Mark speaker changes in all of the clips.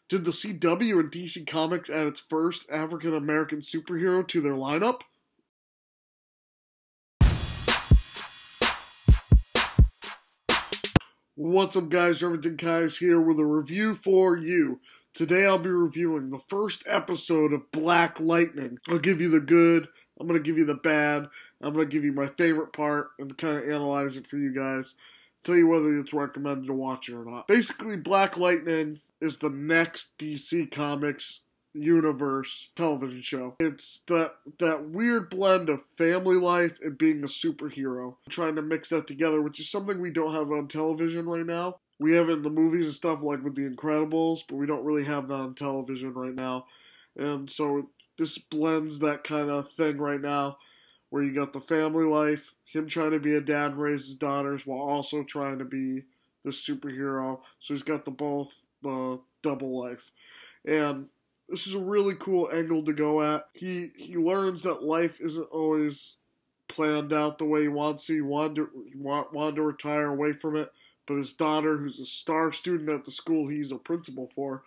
Speaker 1: Did the CW and DC Comics add its first African American superhero to their lineup? What's up, guys? Remington Keyes here with a review for you. Today I'll be reviewing the first episode of Black Lightning. I'll give you the good, I'm going to give you the bad, I'm going to give you my favorite part, and kind of analyze it for you guys. Tell you whether it's recommended to watch it or not. Basically, Black Lightning is the next DC Comics universe television show. It's that weird blend of family life and being a superhero. I'm trying to mix that together, which is something we don't have on television right now. We have it in the movies and stuff like with The Incredibles, but we don't really have that on television right now. And so this blends that kind of thing right now, where you got the family life, him trying to be a dad and raise his daughters while also trying to be the superhero. So he's got the double life. And this is a really cool angle to go at. He learns that life isn't always planned out the way he wants to. He wanted to retire away from it, but his daughter, who's a star student at the school he's a principal for,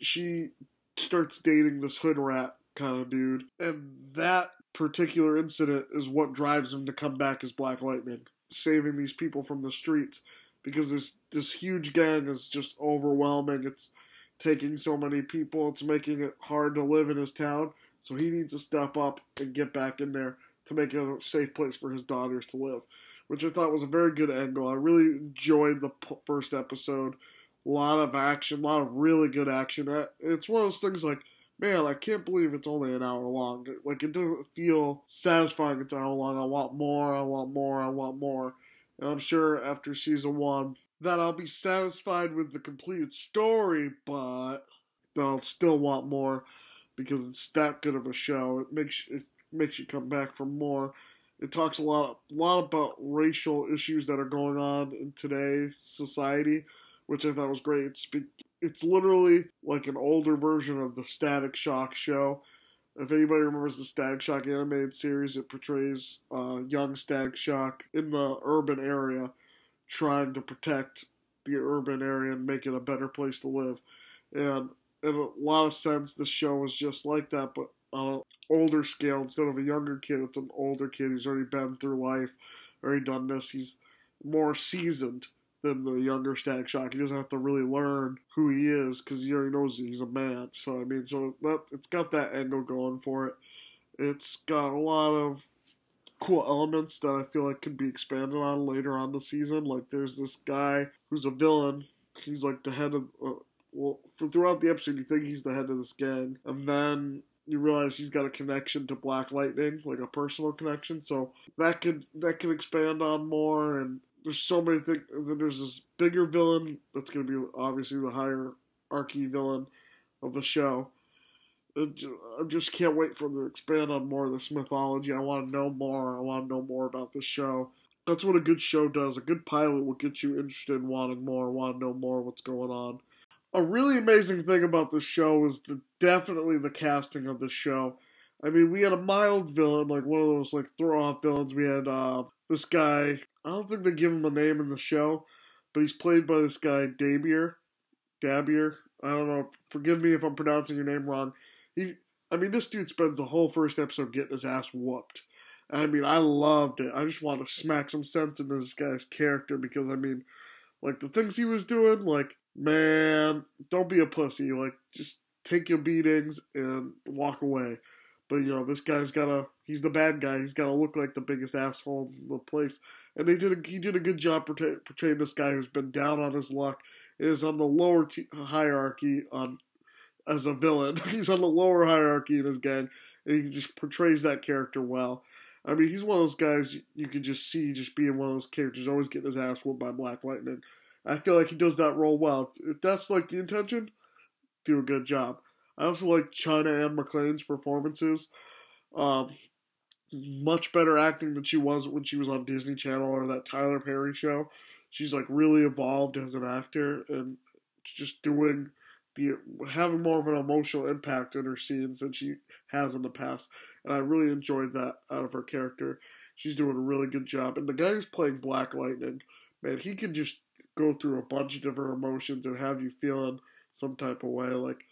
Speaker 1: she starts dating this hood rat kind of dude. And that particular incident is what drives him to come back as Black Lightning, saving these people from the streets, because this huge gang is just overwhelming. It's taking so many people, it's making it hard to live in his town, so he needs to step up and get back in there to make it a safe place for his daughters to live, which I thought was a very good angle. I really enjoyed the first episode. A lot of action, a lot of really good action. It's one of those things like, man, I can't believe it's only an hour long. Like, it doesn't feel satisfying it's an hour long. I want more, I want more, I want more. And I'm sure after season 1 that I'll be satisfied with the completed story, but that I'll still want more because it's that good of a show. It makes you come back for more. It talks a lot about racial issues that are going on in today's society, which I thought was great. It's literally like an older version of the Static Shock show. If anybody remembers the Static Shock animated series, it portrays young Static Shock in the urban area trying to protect the urban area and make it a better place to live. And in a lot of sense, this show is just like that, but on an older scale. Instead of a younger kid, it's an older kid who's already been through life, already done this. He's more seasoned than the younger Static Shock. He doesn't have to really learn who he is because he already knows he's a man. So, I mean, it's got that angle going for it. It's got a lot of cool elements that I feel like could be expanded on later on the season. Like, there's this guy who's a villain. He's like the head of, throughout the episode, you think he's the head of this gang, and then you realize he's got a connection to Black Lightning, like a personal connection. So that could expand on more. And there's so many things. And then there's this bigger villain that's going to be obviously the hierarchy villain of the show. I just can't wait for them to expand on more of this mythology. I want to know more. I want to know more about this show. That's what a good show does. A good pilot will get you interested in wanting more, want to know more what's going on. A really amazing thing about this show is definitely the casting of the show. I mean, we had a mild villain, like one of those like throw-off villains. We had this guy. I don't think they give him a name in the show, but he's played by this guy Dabier. I don't know. Forgive me if I'm pronouncing your name wrong. This dude spends the whole first episode getting his ass whooped. I mean, I loved it. I just want to smack some sense into this guy's character because, I mean, like, the things he was doing, like, man, don't be a pussy. Like, just take your beatings and walk away. But, you know, this guy's he's the bad guy. He's got to look like the biggest asshole in the place. And he did a good job portraying this guy who's been down on his luck, is on the lower hierarchy as a villain. He's on the lower hierarchy in his gang, and he just portrays that character well. I mean, he's one of those guys you can just see just being one of those characters, always getting his ass whooped by Black Lightning. I feel like he does that role well. If that's like the intention, do a good job. I also like China Anne McClain's performances. Much better acting than she was when she was on Disney Channel or that Tyler Perry show. She's like really evolved as an actor and just having more of an emotional impact in her scenes than she has in the past. And I really enjoyed that out of her character. She's doing a really good job. And the guy who's playing Black Lightning, man, he can just go through a bunch of different emotions and have you feeling some type of way, like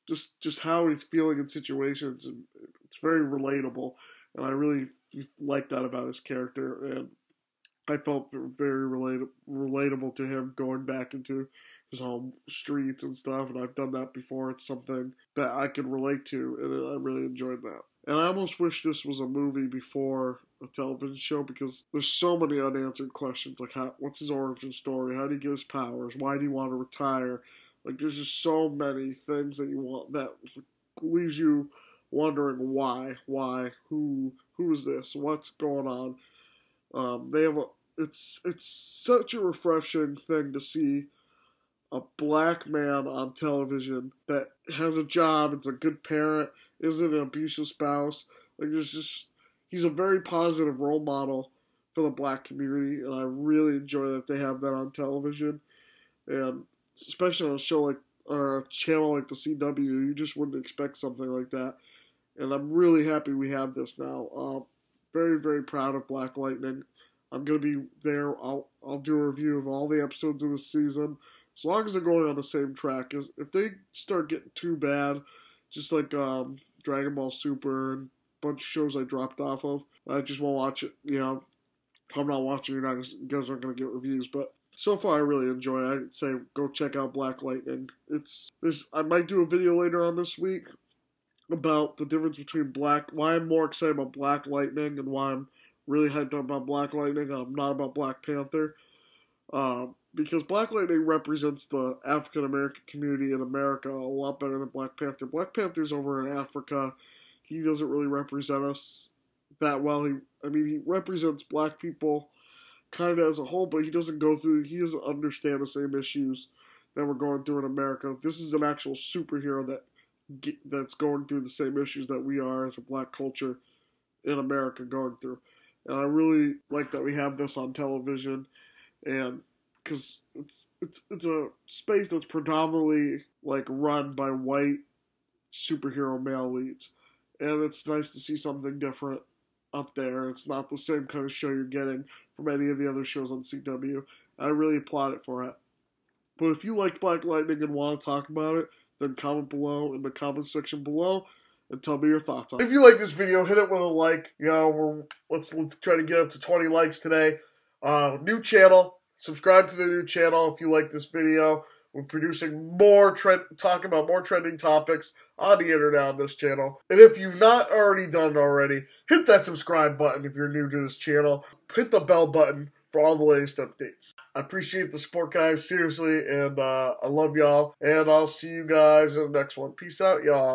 Speaker 1: just how he's feeling in situations, and it's very relatable, and I really like that about his character, and I felt very relatable to him going back into his home streets and stuff, and I've done that before. It's something that I can relate to, and I really enjoyed that. And I almost wish this was a movie before a television show, because there's so many unanswered questions, like what's his origin story, how did he get his powers, why did he want to retire? Like, there's just so many things that you want that leaves you wondering why, who is this, what's going on. It's such a refreshing thing to see a black man on television that has a job, is a good parent, isn't an abusive spouse. Like, he's a very positive role model for the black community, and I really enjoy that they have that on television, and especially on a show like, or a channel like the CW, you just wouldn't expect something like that, and I'm really happy we have this now. Very, very proud of Black Lightning. I'm going to be there. I'll do a review of all the episodes of the season, as long as they're going on the same track. If they start getting too bad, just like Dragon Ball Super and a bunch of shows I dropped off of, I just won't watch it. You know, if I'm not watching, you guys aren't going to get reviews, but so far I really enjoy it. I'd say go check out Black Lightning. I might do a video later on this week about the difference between why I'm more excited about Black Lightning and why I'm really hyped up about Black Lightning, and I'm not about Black Panther. Because Black Lightning represents the African American community in America a lot better than Black Panther. Black Panther's over in Africa. He doesn't really represent us that well. He represents black people kind of as a whole, but he doesn't understand the same issues that we're going through in America. This is an actual superhero that's going through the same issues that we are as a black culture in America going through. And I really like that we have this on television, and because it's a space that's predominantly like run by white superhero male leads, and it's nice to see something different up there. It's not the same kind of show you're getting from any of the other shows on CW. I really applaud it for it. But if you like Black Lightning and want to talk about it, then comment below in the comment section below and tell me your thoughts on it. If you like this video, hit it with a like. You know, let's try to get up to 20 likes today. New channel. Subscribe to the new channel if you like this video. We're producing talking about more trending topics on the internet on this channel. And if you've not already done it already, hit that subscribe button if you're new to this channel. Hit the bell button for all the latest updates. I appreciate the support, guys, seriously, and I love y'all. And I'll see you guys in the next one. Peace out, y'all.